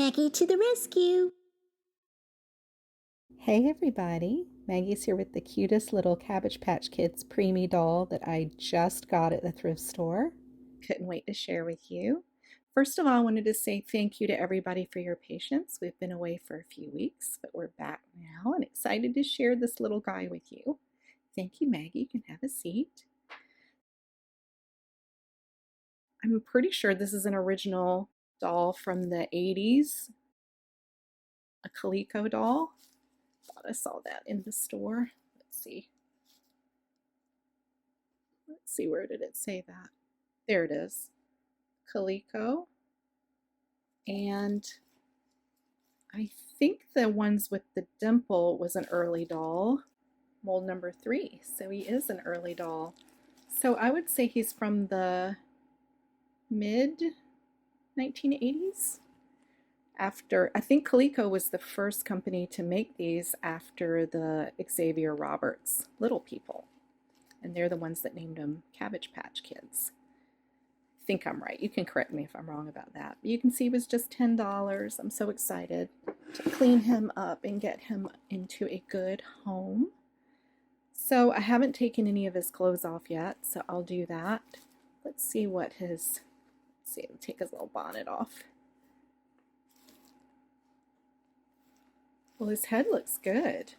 Maggie to the rescue! Hey everybody, Maggie's here with the cutest little Cabbage Patch Kids Preemie doll that I just got at the thrift store. Couldn't wait to share with you. First of all, I wanted to say thank you to everybody for your patience. We've been away for a few weeks, but we're back now and excited to share this little guy with you. Thank you, Maggie. You can have a seat. I'm pretty sure this is an original doll from the 80s, a Coleco doll. Thought I saw that in the store. Let's see. Let's see, where did it say that? There it is. Coleco. And I think the ones with the dimple was an early doll, mold number 3. So he is an early doll. So I would say he's from the mid 1980s. After, I think Coleco was the first company to make these after the Xavier Roberts Little People. And they're the ones that named them Cabbage Patch Kids. I think I'm right. You can correct me if I'm wrong about that. But you can see it was just $10. I'm so excited to clean him up and get him into a good home. So I haven't taken any of his clothes off yet, so I'll do that. Let's see what his, let's see, I'll take his little bonnet off. Well, his head looks good.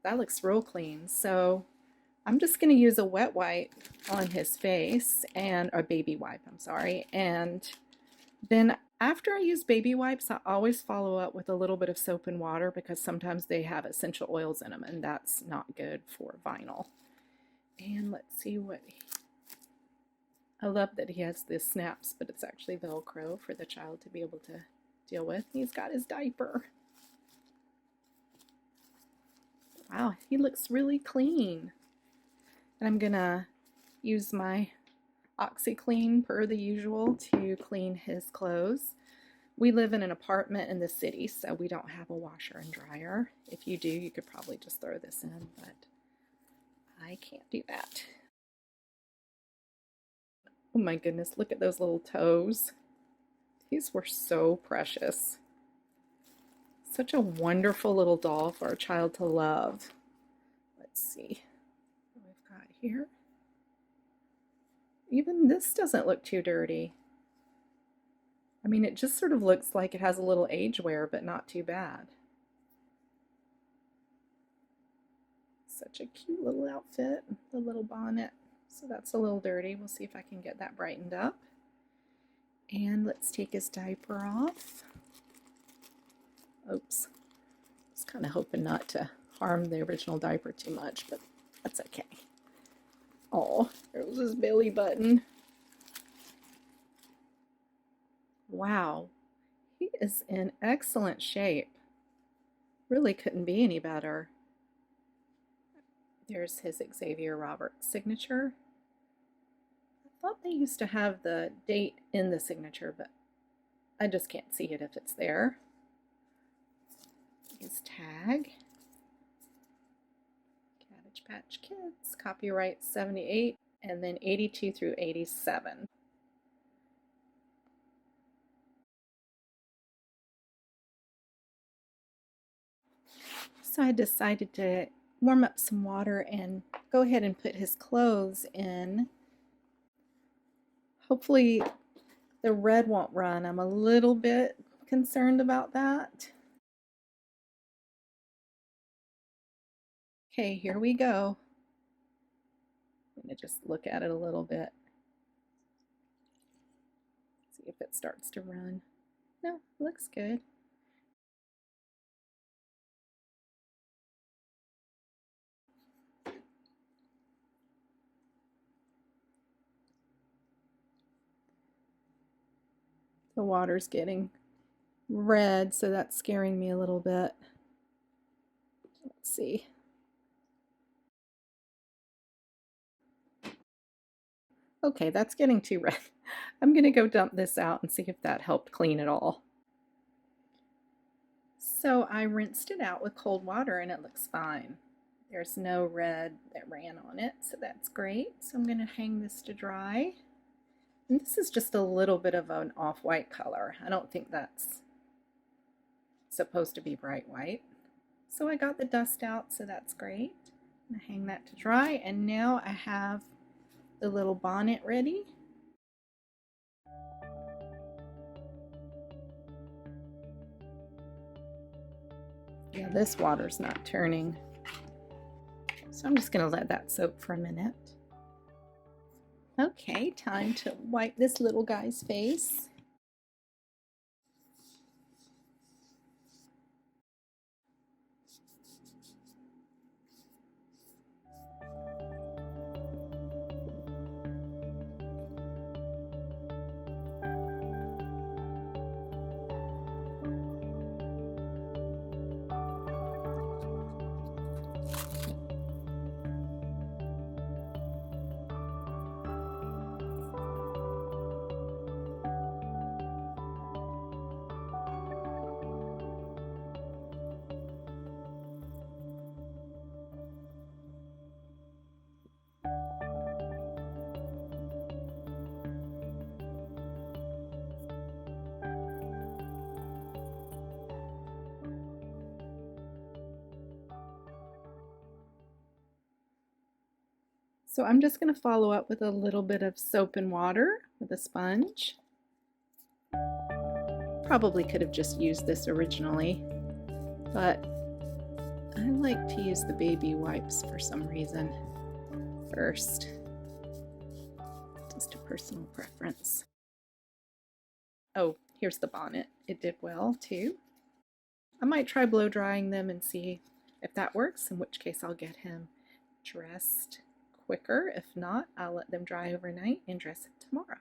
That looks real clean. So I'm just going to use a wet wipe on his face, and a baby wipe, I'm sorry. And then after I use baby wipes, I always follow up with a little bit of soap and water because sometimes they have essential oils in them, and that's not good for vinyl. And let's see what, I love that he has this snaps, but it's actually Velcro for the child to be able to deal with. He's got his diaper. Wow, he looks really clean. And I'm gonna use my OxyClean per the usual to clean his clothes. We live in an apartment in the city, so we don't have a washer and dryer. If you do, you could probably just throw this in, but I can't do that. Oh my goodness, look at those little toes. These were so precious. Such a wonderful little doll for a child to love. Let's see what we've got here. Even this doesn't look too dirty. I mean, it just sort of looks like it has a little age wear, but not too bad. Such a cute little outfit, the little bonnet. So that's a little dirty. We'll see if I can get that brightened up. And let's take his diaper off. Oops. I was kind of hoping not to harm the original diaper too much, but that's okay. Oh, there was his belly button. Wow, he is in excellent shape. Really couldn't be any better. There's his Xavier Roberts signature. I thought they used to have the date in the signature, but I just can't see it if it's there. His tag. Cabbage Patch Kids, copyright 78, and then 82 through 87. So I decided to warm up some water and go ahead and put his clothes in. Hopefully the red won't run. I'm a little bit concerned about that. Okay, here we go. I'm going to just look at it a little bit. See if it starts to run. No, looks good. The water's getting red, so that's scaring me a little bit. Let's see. Okay, that's getting too red. I'm going to go dump this out and see if that helped clean it all. So I rinsed it out with cold water and it looks fine. There's no red that ran on it, so that's great. So I'm going to hang this to dry. And this is just a little bit of an off-white color. I don't think that's supposed to be bright white. So I got the dust out, so that's great. I'm gonna hang that to dry, and now I have the little bonnet ready. Yeah, this water's not turning. So I'm just gonna let that soak for a minute. Okay, time to wipe this little guy's face. So I'm just going to follow up with a little bit of soap and water with a sponge. Probably could have just used this originally, but I like to use the baby wipes for some reason first. Just a personal preference. Oh, here's the bonnet. It did well too. I might try blow drying them and see if that works, in which case I'll get him dressed quicker. If not, I'll let them dry overnight and dress it tomorrow.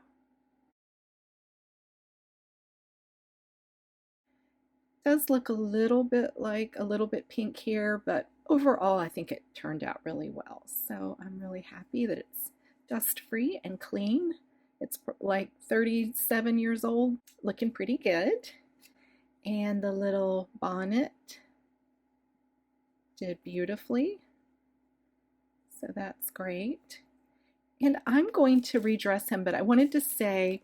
It does look a little bit pink here, but overall I think it turned out really well. So I'm really happy that it's dust free and clean. It's like 37 years old, looking pretty good. And the little bonnet did beautifully. So that's great. And I'm going to redress him, but I wanted to say,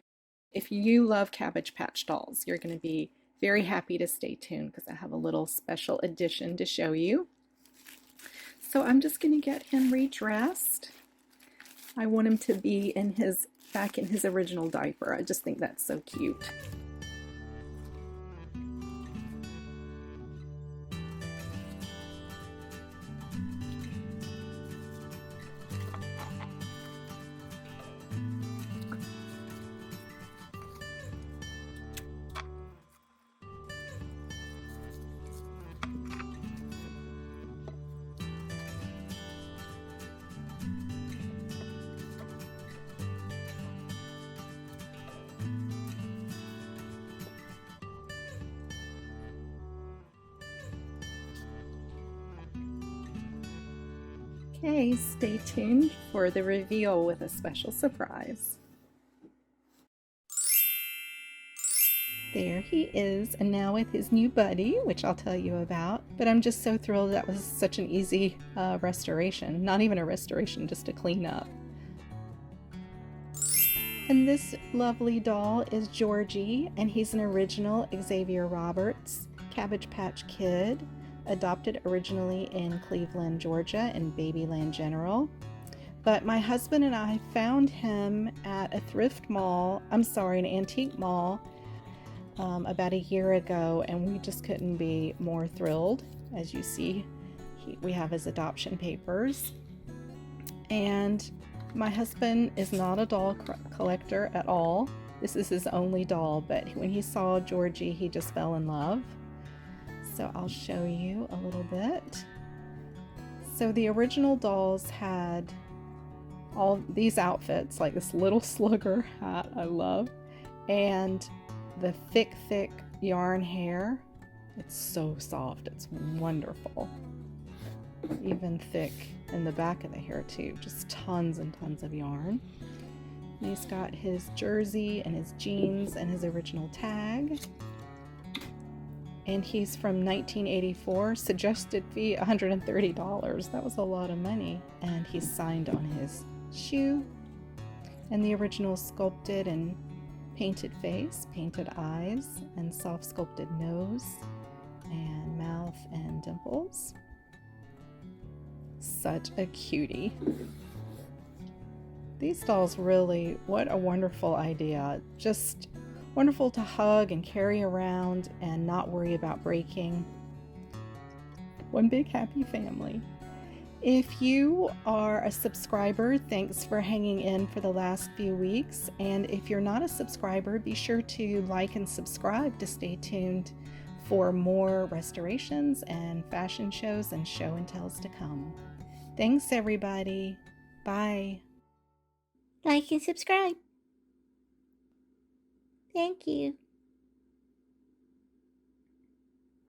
if you love Cabbage Patch dolls, you're going to be very happy to stay tuned because I have a little special addition to show you. So I'm just going to get him redressed. I want him to be back in his original diaper. I just think that's so cute. Okay, stay tuned for the reveal with a special surprise. There he is, and now with his new buddy, which I'll tell you about. But I'm just so thrilled that was such an easy restoration. Not even a restoration, just a cleanup. And this lovely doll is Georgie, and he's an original Xavier Roberts Cabbage Patch Kid, adopted originally in Cleveland, Georgia, in BabyLand General. But my husband and I found him at a thrift mall, an antique mall, about a year ago, and we just couldn't be more thrilled. As you see, we have his adoption papers. And my husband is not a doll collector at all. This is his only doll, but when he saw Georgie, he just fell in love. So I'll show you a little bit. So the original dolls had all these outfits, like this little slugger hat I love, and the thick yarn hair. It's so soft, it's wonderful. Even thick in the back of the hair too, just tons and tons of yarn. And he's got his jersey and his jeans and his original tag. And he's from 1984, suggested fee $130. That was a lot of money. And he's signed on his shoe. And the original sculpted and painted face, painted eyes, and soft sculpted nose. and mouth and dimples. Such a cutie. These dolls really, what a wonderful idea. Just wonderful to hug and carry around and not worry about breaking. One big happy family. If you are a subscriber, thanks for hanging in for the last few weeks. And if you're not a subscriber, be sure to like and subscribe to stay tuned for more restorations and fashion shows and show and tells to come. Thanks, everybody. Bye. Like and subscribe. Thank you.